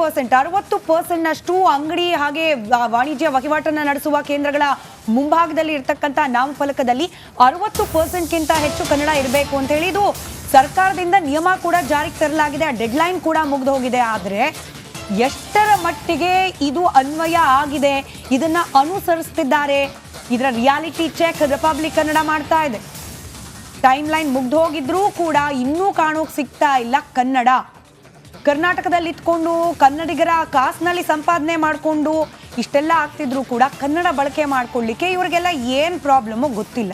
60% ಅಂಗಡಿ ಹಾಗೆ ವಾಣಿಜ್ಯ ವಹಿವಾಟನ್ನು ನಡೆಸುವ ಕೇಂದ್ರಗಳ ಮುಂಭಾಗದಲ್ಲಿ ಇರತಕ್ಕಂತ ನಾಮಫಲಕದಲ್ಲಿ 60%ಗಿಂತ ಹೆಚ್ಚು ಕನ್ನಡ ಇರಬೇಕು ಅಂತ ಹೇಳಿ ಇದು ಸರ್ಕಾರದಿಂದ ನಿಯಮ ಕೂಡ ಜಾರಿಗೆ ತರಲಾಗಿದೆ. ಡೆಡ್ಲೈನ್ ಕೂಡ ಮುಗಿದು ಹೋಗಿದೆ. ಆದರೆ ಎಷ್ಟರ ಮಟ್ಟಿಗೆ ಇದು ಅನ್ವಯ ಆಗಿದೆ, ಇದನ್ನ ಅನುಸರಿಸ್ತಿದ್ದಾರೆ, ಇದರ ರಿಯಾಲಿಟಿ ಚೆಕ್ ರಿಪಬ್ಲಿಕ್ ಕನ್ನಡ ಮಾಡ್ತಾ ಇದೆ. ಟೈಮ್ ಲೈನ್ ಮುಗ್ದು ಹೋಗಿದ್ರೂ ಕೂಡ ಇನ್ನೂ ಕಾಣೋಕೆ ಸಿಗ್ತಾ ಇಲ್ಲ ಕನ್ನಡ. ಕರ್ನಾಟಕದಲ್ಲಿ ಇಟ್ಕೊಂಡು ಕನ್ನಡಿಗರ ಕಾಸ್ನಲ್ಲಿ ಸಂಪಾದನೆ ಮಾಡಿಕೊಂಡು ಇಷ್ಟೆಲ್ಲ ಆಗ್ತಿದ್ರು ಕೂಡ ಕನ್ನಡ ಬಳಕೆ ಮಾಡ್ಕೊಳ್ಳಿಕ್ಕೆ ಇವರಿಗೆಲ್ಲ ಏನು ಪ್ರಾಬ್ಲಮ್ಮು ಗೊತ್ತಿಲ್ಲ.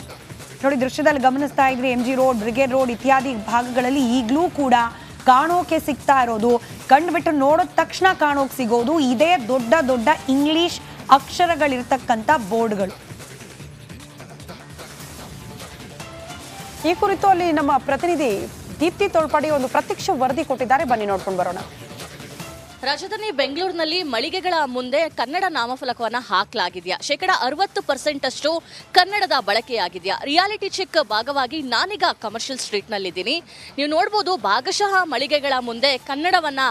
ನೋಡಿ, ದೃಶ್ಯದಲ್ಲಿ ಗಮನಿಸ್ತಾ ಇದ್ರಿ MG ರೋಡ್, ಬ್ರಿಗೇಡ್ ರೋಡ್ ಇತ್ಯಾದಿ ಭಾಗಗಳಲ್ಲಿ ಈಗಲೂ ಕೂಡ ಕಾಣೋಕೆ ಸಿಗ್ತಾ ಇರೋದು, ಕಂಡುಬಿಟ್ಟು ನೋಡಿದ ತಕ್ಷಣ ಕಾಣೋಕೆ ಸಿಗೋದು ಇದೇ ದೊಡ್ಡ ದೊಡ್ಡ ಇಂಗ್ಲಿಷ್ ಅಕ್ಷರಗಳಿರ್ತಕ್ಕಂಥ ಬೋರ್ಡ್ಗಳು. ಈ ಕುರಿತು ಅಲ್ಲಿ ನಮ್ಮ ಪ್ರತಿನಿಧಿ ದೀಪ್ತಿ ತೋಳ್ಪಾಡಿ ಒಂದು ಪ್ರತ್ಯಕ್ಷ ವರದಿ ಕೊಟ್ಟಿದ್ದಾರೆ, ಬನ್ನಿ ನೋಡ್ಕೊಂಡು ಬರೋಣ. ರಾಜಧಾನಿ ಬೆಂಗಳೂರಿನಲ್ಲಿ ಮಳಿಗೆಗಳ ಮುಂದೆ ಕನ್ನಡ ನಾಮಫಲಕವನ್ನು ಹಾಕಲಾಗಿದೆಯಾ? 60% ಅಷ್ಟು ಕನ್ನಡದ ಬಳಕೆಯಾಗಿದೆಯಾ? ರಿಯಾಲಿಟಿ ಚೆಕ್ ಭಾಗವಾಗಿ ನಾನೀಗ ಕಮರ್ಷಿಯಲ್ ಸ್ಟ್ರೀಟ್ನಲ್ಲಿದ್ದೀನಿ. ನೀವು ನೋಡ್ಬೋದು, ಭಾಗಶಃ ಮಳಿಗೆಗಳ ಮುಂದೆ ಕನ್ನಡವನ್ನು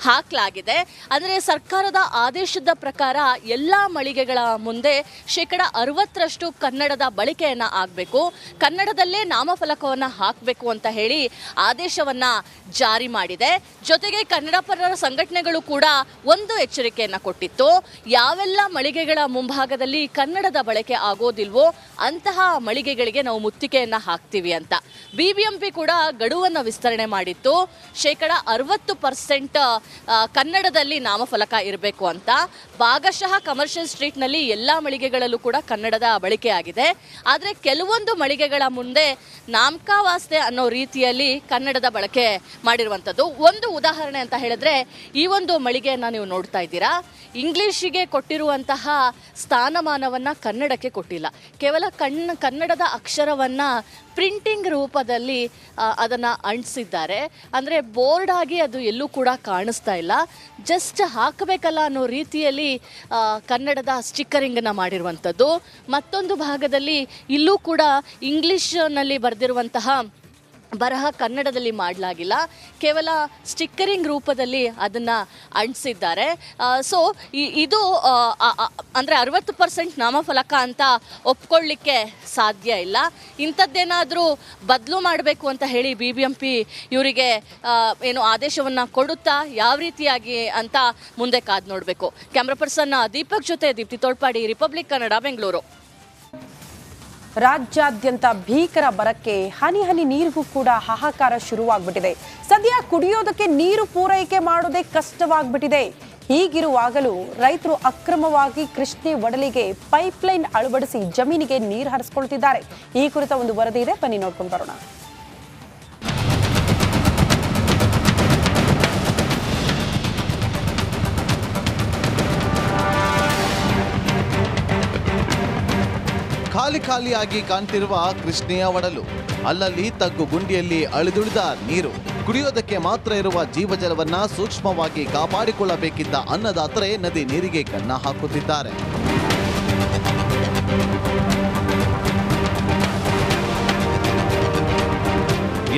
ಹಾಕಲಾಗಿದೆ. ಅಂದರೆ ಸರ್ಕಾರದ ಆದೇಶದ ಪ್ರಕಾರ ಎಲ್ಲ ಮಳಿಗೆಗಳ ಮುಂದೆ 60% ಕನ್ನಡದ ಬಳಕೆಯನ್ನು ಆಗಬೇಕು, ಕನ್ನಡದಲ್ಲೇ ನಾಮಫಲಕವನ್ನು ಹಾಕಬೇಕು ಅಂತ ಹೇಳಿ ಆದೇಶವನ್ನು ಜಾರಿ ಮಾಡಿದೆ. ಜೊತೆಗೆ ಕನ್ನಡ ಪರರ ಸಂಘಟನೆಗಳು ಕೂಡ ಒಂದು ಎಚ್ಚರಿಕೆಯನ್ನ ಕೊಟ್ಟಿತ್ತು. ಯಾವೆಲ್ಲ ಮಳಿಗೆಗಳ ಮುಂಭಾಗದಲ್ಲಿ ಕನ್ನಡದ ಬಳಕೆ ಆಗೋದಿಲ್ವೋ ಅಂತಹ ಮಳಿಗೆಗಳಿಗೆ ನಾವು ಮುತ್ತಿಗೆಯನ್ನ ಹಾಕ್ತೀವಿ ಅಂತ BBMP ಕೂಡ ಗಡುವನ್ನು ವಿಸ್ತರಣೆ ಮಾಡಿತ್ತು. 60% ಕನ್ನಡದಲ್ಲಿ ನಾಮಫಲಕ ಇರಬೇಕು ಅಂತ. ಭಾಗಶಃ ಕಮರ್ಷಿಯಲ್ ಸ್ಟ್ರೀಟ್ನಲ್ಲಿ ಎಲ್ಲ ಮಳಿಗೆಗಳಲ್ಲೂ ಕೂಡ ಕನ್ನಡದ ಬಳಕೆ ಆಗಿದೆ. ಆದರೆ ಕೆಲವೊಂದು ಮಳಿಗೆಗಳ ಮುಂದೆ ನಾಮಕಾವಾಸ್ತೆ ಅನ್ನೋ ರೀತಿಯಲ್ಲಿ ಕನ್ನಡದ ಬಳಕೆ ಮಾಡಿರುವಂಥದ್ದು. ಒಂದು ಉದಾಹರಣೆ ಅಂತ ಹೇಳಿದ್ರೆ, ಈ ಒಂದು ಮಳಿಗೆಯನ್ನು ನೀವು ನೋಡ್ತಾ ಇದ್ದೀರಾ, ಇಂಗ್ಲಿಷಿಗೆ ಕೊಟ್ಟಿರುವಂತಹ ಸ್ಥಾನಮಾನವನ್ನು ಕನ್ನಡಕ್ಕೆ ಕೊಟ್ಟಿಲ್ಲ. ಕೇವಲ ಕನ್ನಡದ ಅಕ್ಷರವನ್ನು ಪ್ರಿಂಟಿಂಗ್ ರೂಪದಲ್ಲಿ ಅದನ್ನು ಅಂಟಿಸಿದ್ದಾರೆ. ಅಂದರೆ ಬೋರ್ಡ್ ಆಗಿ ಅದು ಎಲ್ಲೂ ಕೂಡ ಕಾಣಿಸ್ತಾ ಇಲ್ಲ. ಜಸ್ಟ್ ಹಾಕಬೇಕಲ್ಲ ಅನ್ನೋ ರೀತಿಯಲ್ಲಿ ಕನ್ನಡದ ಸ್ಟಿಕ್ಕರಿಂಗನ್ನು ಮಾಡಿರುವಂಥದ್ದು. ಮತ್ತೊಂದು ಭಾಗದಲ್ಲಿ ಇಲ್ಲೂ ಕೂಡ ಇಂಗ್ಲಿಷ್ನಲ್ಲಿ ಬರೆದಿರುವಂತಹ ಬರಹ ಕನ್ನಡದಲ್ಲಿ ಮಾಡಲಾಗಿಲ್ಲ, ಕೇವಲ ಸ್ಟಿಕ್ಕರಿಂಗ್ ರೂಪದಲ್ಲಿ ಅದನ್ನು ಅಂಟಿಸಿದ್ದಾರೆ. ಸೊ ಇದು ಅಂದರೆ 60% ನಾಮಫಲಕ ಅಂತ ಒಪ್ಕೊಳ್ಳಿಕ್ಕೆ ಸಾಧ್ಯ ಇಲ್ಲ. ಇಂಥದ್ದೇನಾದರೂ ಬದಲು ಮಾಡಬೇಕು ಅಂತ ಹೇಳಿ BBMP ಇವರಿಗೆ ಏನು ಆದೇಶವನ್ನು ಕೊಡುತ್ತಾ, ಯಾವ ರೀತಿಯಾಗಿ ಅಂತ ಮುಂದೆ ಕಾದು ನೋಡಬೇಕು. ಕ್ಯಾಮ್ರಾ ಪರ್ಸನ್ ದೀಪಕ್ ಜೊತೆ ದೀಪ್ತಿ ತೋಳ್ಪಾಡಿ, ರಿಪಬ್ಲಿಕ್ ಕನ್ನಡ, ಬೆಂಗಳೂರು. ರಾಜ್ಯಾದ್ಯಂತ ಭೀಕರ ಬರಕ್ಕೆ ಹನಿ ಹನಿ ನೀರಿಗೂ ಕೂಡ ಹಾಹಾಕಾರ ಶುರುವಾಗ್ಬಿಟ್ಟಿದೆ. ಸದ್ಯ ಕುಡಿಯೋದಕ್ಕೆ ನೀರು ಪೂರೈಕೆ ಮಾಡೋದೇ ಕಷ್ಟವಾಗ್ಬಿಟ್ಟಿದೆ. ಹೀಗಿರುವಾಗಲೂ ರೈತರು ಅಕ್ರಮವಾಗಿ ಕೃಷ್ಣೆ ಒಡಲಿಗೆ ಪೈಪ್ಲೈನ್ ಅಳವಡಿಸಿ ಜಮೀನಿಗೆ ನೀರು ಹರಿಸ್ಕೊಳ್ತಿದ್ದಾರೆ. ಈ ಕುರಿತ ಒಂದು ವರದಿ ಇದೆ, ಬನ್ನಿ ನೋಡ್ಕೊಂಡು ಬರೋಣ. ಖಾಲಿಯಾಗಿ ಕಾಣ್ತಿರುವ ಕೃಷ್ಣೆಯ ಒಡಲು, ಅಲ್ಲಲ್ಲಿ ತಗ್ಗು ಗುಂಡಿಯಲ್ಲಿ ಅಳಿದುಳಿದ ನೀರು. ಕುಡಿಯೋದಕ್ಕೆ ಮಾತ್ರ ಇರುವ ಜೀವಜಲವನ್ನ ಸೂಕ್ಷ್ಮವಾಗಿ ಕಾಪಾಡಿಕೊಳ್ಳಬೇಕಿದ್ದ ಅನ್ನದಾತರೇ ನದಿ ನೀರಿಗೆ ಕನ್ನ ಹಾಕುತ್ತಿದ್ದಾರೆ.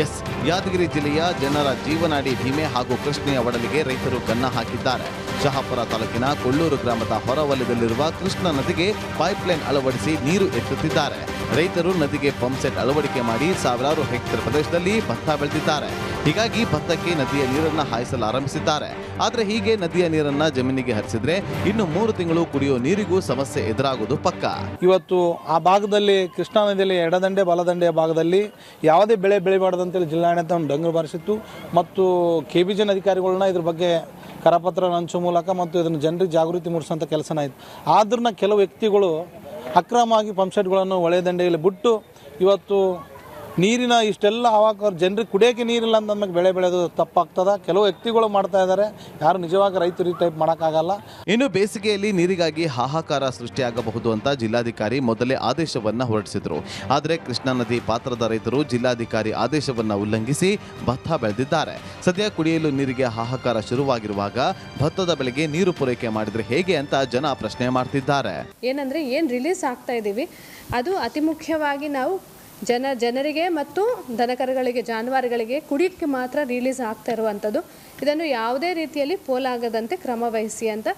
ಎಸ್, ಯಾದಗಿರಿ ಜಿಲ್ಲೆಯ ಜನರ ಜೀವನಾಡಿ ಭೀಮೆ ಹಾಗೂ ಕೃಷ್ಣೆಯ ಒಡಲಿಗೆ ರೈತರು ಕನ್ನ ಹಾಕಿದ್ದಾರೆ. ಶಹಾಪುರ ತಾಲೂಕಿನ ಕೊಳ್ಳೂರು ಗ್ರಾಮದ ಹೊರವಲಯದಲ್ಲಿರುವ ಕೃಷ್ಣಾ ನದಿಗೆ ಪೈಪ್ಲೈನ್ ಅಳವಡಿಸಿ ನೀರು ಎತ್ತುತ್ತಿದ್ದಾರೆ. ರೈತರು ನದಿಗೆ ಪಂಪ್ ಸೆಟ್ ಅಳವಡಿಕೆ ಮಾಡಿ ಸಾವಿರಾರು ಹೆಕ್ಟೇರ್ ಪ್ರದೇಶದಲ್ಲಿ ಭತ್ತ ಬೆಳೆದಿದ್ದಾರೆ. ಹೀಗಾಗಿ ಭತ್ತಕ್ಕೆ ನದಿಯ ನೀರನ್ನು ಹಾಯಿಸಲು ಆರಂಭಿಸಿದ್ದಾರೆ. ಆದರೆ ಹೀಗೆ ನದಿಯ ನೀರನ್ನ ಜಮೀನಿಗೆ ಹರಿಸಿದ್ರೆ ಇನ್ನು 3 ತಿಂಗಳು ಕುಡಿಯೋ ನೀರಿಗೂ ಸಮಸ್ಯೆ ಎದುರಾಗುವುದು ಪಕ್ಕ. ಇವತ್ತು ಆ ಭಾಗದಲ್ಲಿ ಕೃಷ್ಣಾ ನದಿಯಲ್ಲಿ ಎಡದಂಡೆ ಬಲದಂಡೆಯ ಭಾಗದಲ್ಲಿ ಯಾವುದೇ ಬೆಳೆ ಬೆಳಿಬಾರ್ದಂತೇಳಿ ಜಿಲ್ಲಾಡಳಿತ ಒಂದು ಡಂಗುರು ಬಾರಿಸಿತ್ತು ಮತ್ತು KBJN ಅಧಿಕಾರಿಗಳನ್ನ ಇದ್ರ ಬಗ್ಗೆ ಕರಪತ್ರ ಹಂಚುವ ಮೂಲಕ ಮತ್ತು ಇದನ್ನು ಜನರಿಗೆ ಜಾಗೃತಿ ಮೂಡಿಸುವಂಥ ಕೆಲಸನ ಆಯಿತು. ಆದ್ರೂ ಕೆಲವು ವ್ಯಕ್ತಿಗಳು ಅಕ್ರಮವಾಗಿ ಪಂಪ್ಸೆಟ್ಗಳನ್ನು ಹೊಳೆ ದಂಡೆಯಲ್ಲಿ ಬಿಟ್ಟು ಇವತ್ತು ನೀರಿನ ಇಷ್ಟೆಲ್ಲ ಆವಾಗ ಜನರಿಗೆ ಕುಡಿಯೋಕ್ಕೆ ನೀರಿಲ್ಲ ಅಂತ ನಮಗೆ ಬೆಳೆ ಬೆಳೆಯೋದು ತಪ್ಪಾಗ್ತದ. ಕೆಲವು ವ್ಯಕ್ತಿಗಳು ಮಾಡ್ತಾ ಇದ್ದಾರೆ, ಯಾರು ನಿಜವಾಗಿ ರೈತರು ಈ ಟೈಪ್ ಮಾಡೋಕ್ಕಾಗಲ್ಲ. ಇನ್ನು ಬೇಸಿಗೆಯಲ್ಲಿ ನೀರಿಗಾಗಿ ಹಾಹಾಕಾರ ಸೃಷ್ಟಿಯಾಗಬಹುದು ಅಂತ ಜಿಲ್ಲಾಧಿಕಾರಿ ಮೊದಲೇ ಆದೇಶವನ್ನು ಹೊರಡಿಸಿದ್ರು. ಆದರೆ ಕೃಷ್ಣಾ ನದಿ ಪಾತ್ರದ ರೈತರು ಜಿಲ್ಲಾಧಿಕಾರಿ ಆದೇಶವನ್ನು ಉಲ್ಲಂಘಿಸಿ ಭತ್ತ ಬೆಳೆದಿದ್ದಾರೆ. ಸದ್ಯ ಕುಡಿಯಲು ನೀರಿಗೆ ಹಾಹಾಕಾರ ಶುರುವಾಗಿರುವಾಗ ಭತ್ತದ ಬೆಳೆಗೆ ನೀರು ಪೂರೈಕೆ ಮಾಡಿದ್ರೆ ಹೇಗೆ ಅಂತ ಜನ ಪ್ರಶ್ನೆ ಮಾಡ್ತಿದ್ದಾರೆ. ಏನಂದ್ರೆ ಏನು ರಿಲೀಸ್ ಆಗ್ತಾ ಇದ್ದೀವಿ ಅದು ಅತಿ ಮುಖ್ಯವಾಗಿ ನಾವು ಜನರಿಗೆ ಮತ್ತು ದನಕರುಗಳಿಗೆ ಜಾನುವಾರುಗಳಿಗೆ ಕುಡಿಯೋಕ್ಕೆ ಮಾತ್ರ ರಿಲೀಸ್ ಆಗ್ತಾ ಇರುವಂಥದ್ದು. ಇದನ್ನು ಯಾವುದೇ ರೀತಿಯಲ್ಲಿ ಪೋಲಾಗದಂತೆ ಕ್ರಮ ವಹಿಸಿ ಅಂತ.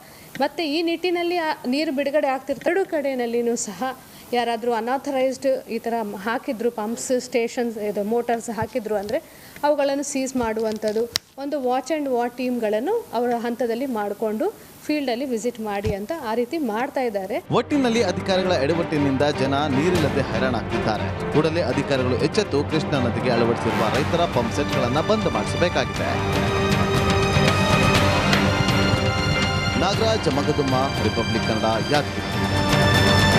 ಮತ್ತು ಈ ನಿಟ್ಟಿನಲ್ಲಿ ನೀರು ಬಿಡುಗಡೆ ಆಗ್ತಿರ್ತಾರೆ. 2 ಕಡೆಯಲ್ಲಿಯೂ ಸಹ ಯಾರಾದರೂ ಅನಾಥರೈಸ್ಡ್ ಈ ಥರ ಹಾಕಿದ್ರು, ಪಂಪ್ಸ್ ಸ್ಟೇಷನ್ಸ್ ಇದು ಮೋಟಾರ್ಸ್ ಹಾಕಿದ್ರು ಅಂದರೆ ಅವುಗಳನ್ನು ಸೀಸ್ ಮಾಡುವಂಥದ್ದು, ಒಂದು ವಾಚ್ ಆ್ಯಂಡ್ ವಾಟ್ ಟೀಮ್ಗಳನ್ನು ಅವರ ಹಂತದಲ್ಲಿ ಮಾಡಿಕೊಂಡು ಫೀಲ್ಡಲ್ಲಿ ವಿಸಿಟ್ ಮಾಡಿ ಅಂತ ಆ ರೀತಿ ಮಾಡ್ತಾ ಇದ್ದಾರೆ. ಒಟ್ಟಿನಲ್ಲಿ ಅಧಿಕಾರಿಗಳ ಎಡವಟ್ಟಿನಿಂದ ಜನ ನೀರಿಲ್ಲದೆ ಹೈರಾಣಾಗ್ತಿದ್ದಾರೆ. ಕೂಡಲೇ ಅಧಿಕಾರಿಗಳು ಎಚ್ಚೆತ್ತು ಕೃಷ್ಣಾ ನದಿಗೆ ಅಳವಡಿಸಿರುವ ರೈತರ ಪಂಪ್ ಸೆಟ್ಗಳನ್ನು ಬಂದ್ ಮಾಡಿಸಬೇಕಾಗಿದೆ. ನಾಗರಾಜ್ ಮಗದುಮ್ಮ, ರಿಪಬ್ಲಿಕ್ ಕನ್ನಡ, ಯಾದಗಿರಿ.